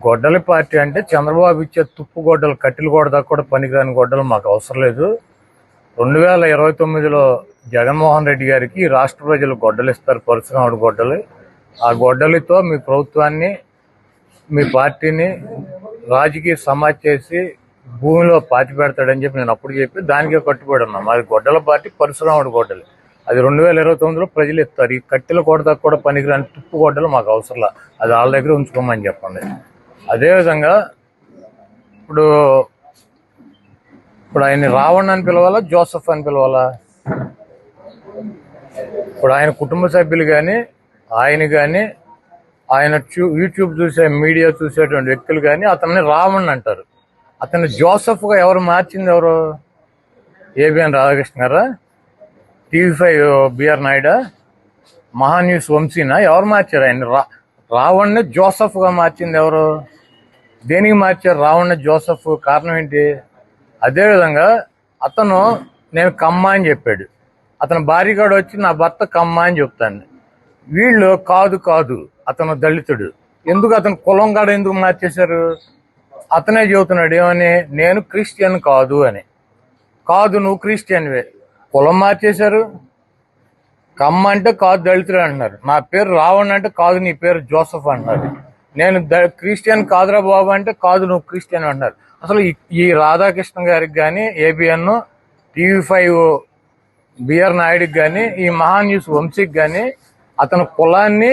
గొడ్డలి పార్టీ అంటే చంద్రబాబు ఇచ్చే తుప్పు గొడ్డలు, కట్టెలు గొడ్డ కూడా పనికిరాని గొడ్డలు మాకు అవసరం లేదు. 2029లో జగన్మోహన్ రెడ్డి గారికి రాష్ట్ర ప్రజలు గొడ్డలు ఇస్తారు, పరశురాముడు గొడ్డలు. ఆ గొడ్డలితో మీ ప్రభుత్వాన్ని, మీ పార్టీని రాజకీయ సమాజ్ చేసి భూమిలో పాతి పెడతాడని చెప్పి నేను అప్పుడు చెప్పి దానికే కట్టుబడి ఉన్నాం. అది గొడ్డల పార్టీ, పరశురాముడు గొడ్డలు. అది 2029లో ప్రజలు ఇస్తారు. ఈ కట్టెల గొడ్డ కూడా పనికిరాని తుప్పు గొడ్డలు మాకు అవసరంలా, అది వాళ్ళ దగ్గర ఉంచుకోమని చెప్పండి. అదేవిధంగా ఇప్పుడు ఆయన్ని రావణ్ అని పిలవాలా, జోసఫ్ అని పిలవాలా? ఇప్పుడు ఆయన కుటుంబ సభ్యులు కానీ, ఆయన కానీ, ఆయన యూట్యూబ్ చూసే, మీడియా చూసేటువంటి వ్యక్తులు కానీ అతన్ని రావణ్ అంటారు. అతన్ని జోసఫ్గా ఎవరు మార్చింది? ఎవరు? ఏబిఎన్ రాధాకృష్ణ గారా? TV5 BR నాయుడా? మహాన్యూస్ వంశీనా? ఎవరు మార్చారు ఆయన? రావణ్ని జోసఫ్గా మార్చింది ఎవరు? దేనికి మార్చారు రావణ్ని జోసఫ్? కారణం ఏంటి? అదేవిధంగా అతను నేను కమ్మ అని చెప్పాడు. అతను భార్యగాడు వచ్చి నా భర్త కమ్మ అని చెప్తాను. వీళ్ళు కాదు అతను దళితుడు. ఎందుకు అతను కులం కాడ ఎందుకు మార్చేశారు? అతనే చెబుతున్నాడు ఏమని, నేను క్రిస్టియన్ కాదు అని. కాదు, నువ్వు క్రిస్టియన్వే. కులం మార్చేశారు. కమ్మ అంటే కాదు దళితుడు అంటున్నారు. నా పేరు రావణ్ అంటే కాదు, నీ పేరు జోసఫ్ అంటున్నారు. నేను క్రిస్టియన్ కాదురా బాబు అంటే కాదు, నువ్వు క్రిస్టియన్ అంటున్నారు. అసలు ఈ రాధాకృష్ణ గారికి కానీ, ఏబిఎన్, TV5 బిఆర్ నాయుడికి కానీ, ఈ మహాన్యూస్ వంశీకి కానీ అతని కులాన్ని,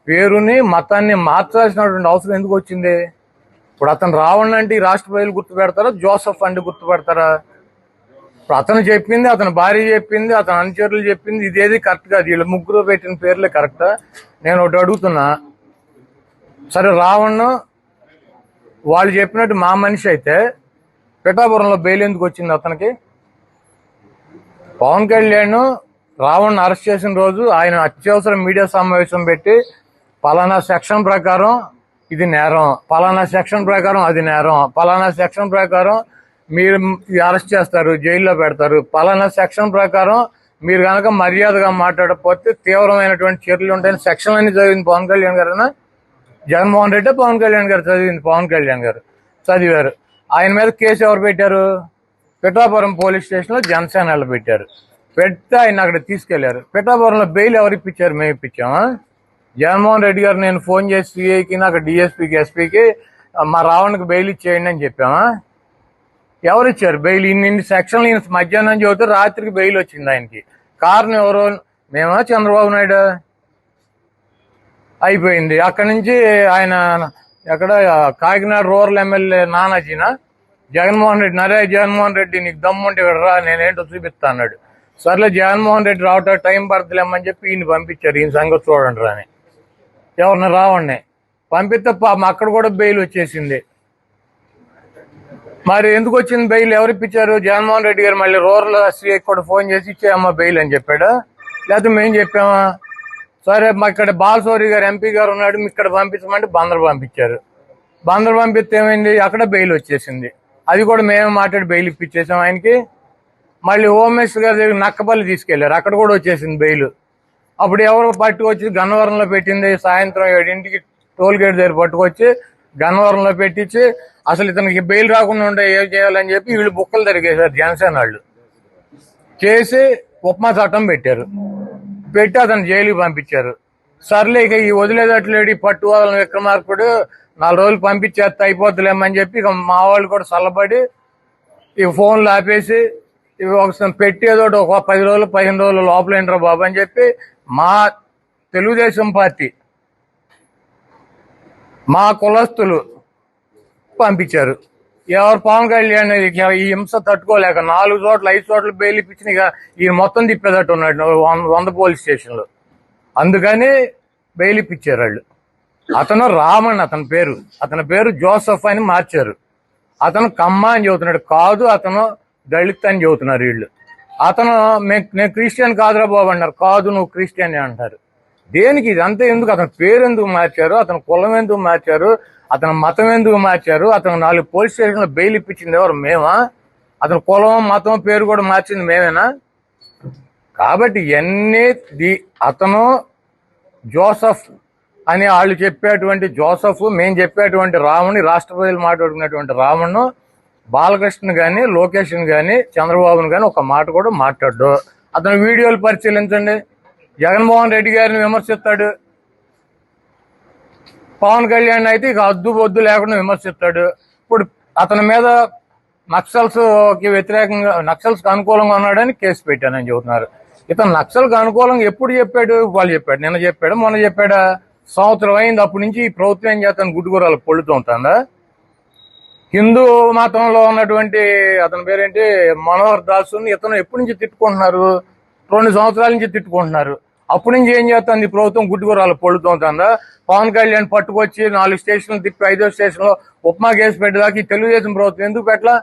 పేరుని, మతాన్ని మార్చాల్సినటువంటి అవసరం ఎందుకు వచ్చింది? ఇప్పుడు అతను రావణ్ అంటే ఈ రాష్ట్ర ప్రజలు గుర్తుపెడతారా, జోసఫ్ అంటే గుర్తుపెడతారా? ఇప్పుడు అతను చెప్పింది, అతని భార్య చెప్పింది, అతని అనుచరులు చెప్పింది ఇదేది కరెక్ట్ కాదు. వీళ్ళు ముగ్గురు పెట్టిన పేర్లే కరెక్టా? నేను ఒకటి అడుగుతున్నా. సరే, రావణ్ వాళ్ళు చెప్పినట్టు మా మనిషి అయితే పిఠాపురంలో బెయిల్ ఎందుకు వచ్చింది అతనికి? పవన్ కళ్యాణ్ రావణ్ అరెస్ట్ చేసిన రోజు ఆయన అత్యవసర మీడియా సమావేశం పెట్టి పలానా సెక్షన్ ప్రకారం ఇది నేరం, పలానా సెక్షన్ ప్రకారం అది నేరం, పలానా సెక్షన్ ప్రకారం మీరు అరెస్ట్ చేస్తారు, జైల్లో పెడతారు, పలానా సెక్షన్ ప్రకారం మీరు కనుక మర్యాదగా మాట్లాడకపోతే తీవ్రమైనటువంటి చర్యలు ఉంటాయని సెక్షన్ అన్ని చదివింది పవన్ కళ్యాణ్ గారు. జగన్మోహన్ రెడ్డి పవన్ కళ్యాణ్ గారు చదివింది? పవన్ కళ్యాణ్ గారు చదివారు. ఆయన మీద కేసు ఎవరు పెట్టారు? పిఠాపురం పోలీస్ స్టేషన్లో జనసేనలు పెట్టారు. పెడితే ఆయన అక్కడ తీసుకెళ్లారు. పిఠాపురంలో బెయిల్ ఎవరు ఇప్పించారు? మేము ఇప్పించామా? జగన్మోహన్ రెడ్డి గారు నేను ఫోన్ చేసి సిఐకి, నాకు డిఎస్పీకి, ఎస్పీకి మా రావణ్కి బెయిల్ ఇచ్చేయండి అని చెప్పామా? ఎవరు ఇచ్చారు బెయిల్? ఇన్ని సెక్షన్లు ఈయన మధ్యాహ్నం చదివితే రాత్రికి బెయిల్ వచ్చింది ఆయనకి. కారణం ఎవరు? మేమా, చంద్రబాబు నాయుడు? అయిపోయింది. అక్కడి నుంచి ఆయన ఎక్కడ కాకినాడ రూరల్ ఎమ్మెల్యే నానాజీనా? జగన్మోహన్ రెడ్డి, నరే జగన్మోహన్ రెడ్డి నీకు దమ్ముంటే ఇక్కడ రా, నేనేంటో చూపిస్తా అన్నాడు. సర్లే జగన్మోహన్ రెడ్డి రావటం టైం పడుతులేమని చెప్పి ఈయన పంపించారు. ఈయన సంగతి చూడండి రాని. ఎవరిని? రావణ్ణి పంపిస్తే పాపం అక్కడ కూడా బెయిల్ వచ్చేసింది. మరి ఎందుకు వచ్చింది బెయిల్? ఎవరు ఇప్పించారు? జగన్మోహన్ రెడ్డి గారు మళ్ళీ రూరల్ ఎస్సీఐకి కూడా ఫోన్ చేసి ఇచ్చేయమ్మా బెయిల్ అని చెప్పాడా? లేకపోతే మేము చెప్పామా? సరే, మా ఇక్కడ బాలసౌరి గారు ఎంపీ గారు ఉన్నాడు, ఇక్కడ పంపించమంటే బందరు పంపించారు. బందరు పంపిస్తే ఏమైంది? అక్కడ బెయిల్ వచ్చేసింది. అది కూడా మేమే మాట్లాడి బెయిల్ ఇప్పించేసాం ఆయనకి. మళ్ళీ హోమ్ మినిస్టర్ గారి దగ్గర నక్కపల్లి తీసుకెళ్లారు, అక్కడ కూడా వచ్చేసింది బెయిల్. అప్పుడు ఎవరు పట్టుకొచ్చి గన్నవరంలో పెట్టింది? సాయంత్రం 7ంటికి టోల్ గేట్ దగ్గర పట్టుకొచ్చి గన్నవరంలో పెట్టించి అసలు ఇతనికి బెయిల్ రాకుండా ఉంటే ఏం చేయాలని చెప్పి వీళ్ళు బుక్కలు తిరిగేశారు జనసేన వాళ్ళు. చేసి ఉప్మా చట్టం పెట్టారు. పెట్టి అతను జైలుకి పంపించారు. సర్లే ఇక ఈ వదిలేదట్లేడు పట్టువాళ్ళ విక్రమార్కుడు 4 రోజులు పంపించేస్తే అయిపోతులేమని చెప్పి ఇక మా వాళ్ళు కూడా చల్లబడి ఇక ఫోన్లు ఆపేసి ఇవి ఒకసారి పెట్టేదోటి ఒక 10 రోజులు 15 రోజులు లోపల ఏంట్రా బాబు అని చెప్పి మా తెలుగుదేశం పార్టీ, మా కులస్తులు పంపించారు. ఎవరు? పవన్ కళ్యాణ్ ఈ హింస తట్టుకోలేక 4 చోట్ల 5 చోట్ల బెయిల్ ఇప్పించిన ఇక ఈయన మొత్తం తిప్పేదట్టు ఉన్నాడు 100 పోలీస్ స్టేషన్లు. అందుకని బెయిల్ ఇప్పించారు వాళ్ళు. అతను రామన్ అతని పేరు జోసఫ్ అని మార్చారు. అతను కమ్మ అని చెబుతున్నాడు. కాదు, అతను దళిత్ అని చెబుతున్నారు వీళ్ళు. అతను నేను క్రిస్టియన్ కాదురా బాబు అన్నారు. కాదు, నువ్వు క్రిస్టియన్ అంటారు. దేనికి ఇదంతా? ఎందుకు? అతని పేరు ఎందుకు మార్చారు? అతని కులం ఎందుకు మార్చారు? అతని మతం ఎందుకు మార్చారు? అతను 4 పోలీస్ స్టేషన్లో బెయిల్ ఇప్పించింది ఎవరు? మేమా? అతని కులం, మతం, పేరు కూడా మార్చింది మేమేనా? కాబట్టి అతను జోసఫ్ అని వాళ్ళు చెప్పేటువంటి జోసఫ్, మేము చెప్పేటువంటి రాముని, రాష్ట్ర ప్రజలు మాట్లాడుకునేటువంటి రామును, బాలకృష్ణ కానీ, లోకేష్ని కానీ, చంద్రబాబును కానీ ఒక మాట కూడా మాట్లాడు. అతని వీడియోలు పరిశీలించండి. జగన్మోహన్ రెడ్డి గారిని విమర్శిస్తాడు, పవన్ కళ్యాణ్ అయితే ఇక అద్దు బొద్దు లేకుండా విమర్శిస్తాడు. ఇప్పుడు అతని మీద నక్సల్స్కి వ్యతిరేకంగా, నక్సల్స్కి అనుకూలంగా ఉన్నాడని కేసు పెట్టానని చెబుతున్నారు. ఇతను నక్సల్కి అనుకూలంగా ఎప్పుడు చెప్పాడు? వాళ్ళు చెప్పాడు, నిన్న చెప్పాడు, మొన్న చెప్పాడా? సంవత్సరం అయింది. అప్పటి నుంచి ఈ ప్రభుత్వం ఏం చేస్తాను, గుడ్డుగూరాలు పొడుతూ ఉంటుందా? హిందూ మతంలో ఉన్నటువంటి అతని పేరేంటి, మనోహర్ దాసుని ఇతను ఎప్పటి నుంచి తిట్టుకుంటున్నారు? 2 సంవత్సరాల నుంచి తిట్టుకుంటున్నారు. అప్పటి నుంచి ఏం చేస్తుంది ఈ ప్రభుత్వం, గుడ్డుగూరాలు పొడుతూ ఉంటుందా? పవన్ కళ్యాణ్ పట్టుకొచ్చి 4 స్టేషన్లు తిప్పి 5వ స్టేషన్లో ఉప్మా కేసు పెట్టేదాకా ఈ తెలుగుదేశం ప్రభుత్వం ఎందుకు పెట్టలా?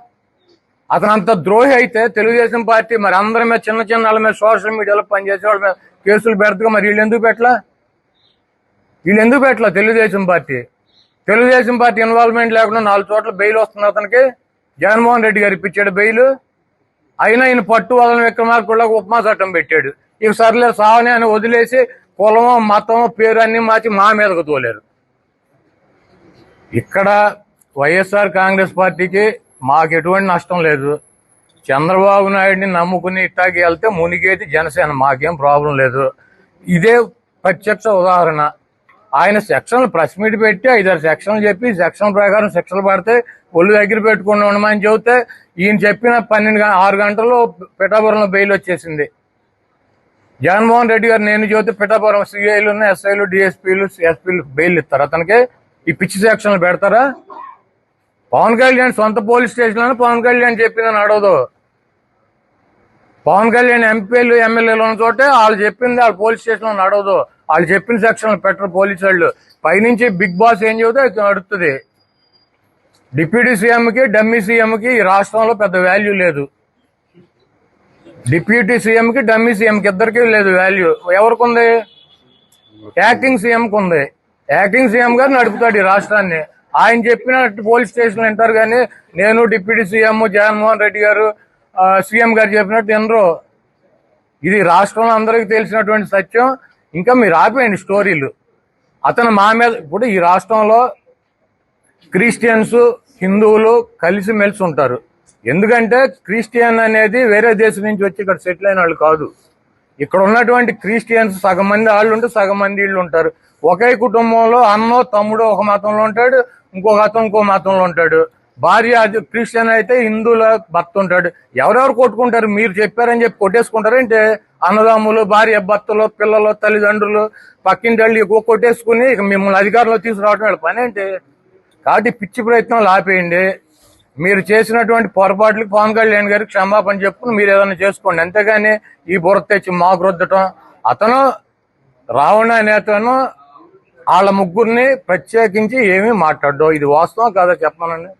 అతను అంత ద్రోహి అయితే తెలుగుదేశం పార్టీ మరి అందరి మీద, చిన్న చిన్న వాళ్ళ మీద, సోషల్ మీడియాలో పనిచేసే వాళ్ళ మీద కేసులు పెడతాగా, మరి వీళ్ళు ఎందుకు పెట్టలా? తెలుగుదేశం పార్టీ ఇన్వాల్వ్మెంట్ లేకుండా 4 చోట్ల బెయిల్ వస్తుంది అతనికి. జగన్మోహన్ రెడ్డి గారు ఇప్పించాడు బెయిల్. అయినా ఈయన పట్టు వదలని విక్రమార్కుడికి ఉపమా చట్టం పెట్టాడు. ఇక సర్లే సావని అని వదిలేసి కులమో మతమో పేరు అన్ని మార్చి మా మీదకు తోలేరు. ఇక్కడ వైఎస్ఆర్ కాంగ్రెస్ పార్టీకి మాకు ఎటువంటి నష్టం లేదు. చంద్రబాబు నాయుడిని నమ్ముకుని ఇట్టాకి వెళ్తే మునిగేది జనసేన, మాకేం ప్రాబ్లం లేదు. ఇదే ప్రత్యక్ష ఉదాహరణ. ఆయన సెక్షన్లు ప్రెస్ మీట్ పెట్టి 5-6 సెక్షన్లు చెప్పి, సెక్షన్ ప్రకారం శిక్షలు పడితే ఒళ్ళు దగ్గర పెట్టుకుని ఉండమని చెబితే ఈయన చెప్పిన 6 గంటల్లో పిఠాపురంలో బెయిల్ వచ్చేసింది. జగన్మోహన్ రెడ్డి గారు నేను చెబితే పిఠాపురం సిఐలు, ఎస్ఐలు, డిఎస్పీలు, ఎస్పీలు బెయిల్ ఇస్తారు అతనికి. ఈ పిచ్చి సెక్షన్లు పెడతారా? పవన్ కళ్యాణ్ సొంత పోలీస్ స్టేషన్లో పవన్ కళ్యాణ్ చెప్పిందని అడగదు. పవన్ కళ్యాణ్ ఎంపీలు, ఎమ్మెల్యేలు ఉన్న చోటే వాళ్ళు చెప్పింది వాళ్ళ పోలీస్ స్టేషన్లో నడవదు. వాళ్ళు చెప్పిన సెక్షన్లు పెట్టరు పోలీసు వాళ్ళు. పైనుంచి బిగ్ బాస్ ఏం చెబితే నడుస్తుంది. డిప్యూటీ సీఎంకి, డమ్మీ సీఎంకి ఈ రాష్ట్రంలో పెద్ద వాల్యూ లేదు. డిప్యూటీ సీఎంకి, డమ్మీ సీఎంకి ఇద్దరికి లేదు వాల్యూ. ఎవరికి ఉంది? యాక్టింగ్ సీఎంకి ఉంది. యాక్టింగ్ సీఎం గారు నడుపుతాడు ఈ రాష్ట్రాన్ని. ఆయన చెప్పినట్టు పోలీస్ స్టేషన్లు వింటారు కానీ నేను డిప్యూటీ సీఎం జగన్మోహన్ రెడ్డి గారు సీఎం గారు చెప్పినట్టు వినరు. ఇది రాష్ట్రంలో అందరికీ తెలిసినటువంటి సత్యం. ఇంకా మీరు ఆపేయండి స్టోరీలు. అతను మా మీద, ఇప్పుడు ఈ రాష్ట్రంలో క్రిస్టియన్స్, హిందువులు కలిసి మెలిసి ఉంటారు. ఎందుకంటే క్రిస్టియన్ అనేది వేరే దేశం నుంచి వచ్చి ఇక్కడ సెటిల్ అయిన వాళ్ళు కాదు. ఇక్కడ ఉన్నటువంటి క్రిస్టియన్స్ సగం మంది వాళ్ళు ఉంటే సగం మంది వీళ్ళు ఉంటారు. ఒకే కుటుంబంలో అన్నో తమ్ముడు ఒక మతంలో ఉంటాడు, ఇంకొక అతను ఇంకో మతంలో ఉంటాడు. భార్య క్రిస్టియన్ అయితే హిందువుల భర్త ఉంటాడు. ఎవరెవరు కొట్టుకుంటారు? మీరు చెప్పారని చెప్పి కొట్టేసుకుంటారు అంటే అన్నదమ్ములు, భార్య భర్తలు, పిల్లలు, తల్లిదండ్రులు, పక్కింటి వాళ్ళు ఎక్కువ కొట్టేసుకుని ఇక మిమ్మల్ని అధికారంలో తీసుకురావడం వాళ్ళ పని ఏంటి? కాబట్టి పిచ్చి ప్రయత్నాలు ఆపేయండి. మీరు చేసినటువంటి పొరపాట్లకి పవన్ కళ్యాణ్ గారికి క్షమాపణ చెప్పుకుని మీరు ఏదైనా చేసుకోండి. అంతేగాని ఈ బుర్ర తెచ్చి మాకు రుద్దటం. అతను రావణ నేతను వాళ్ళ ముగ్గురిని ప్రత్యేకించి ఏమీ మాట్లాడడం. ఇది వాస్తవం కాదా చెప్పమనండి.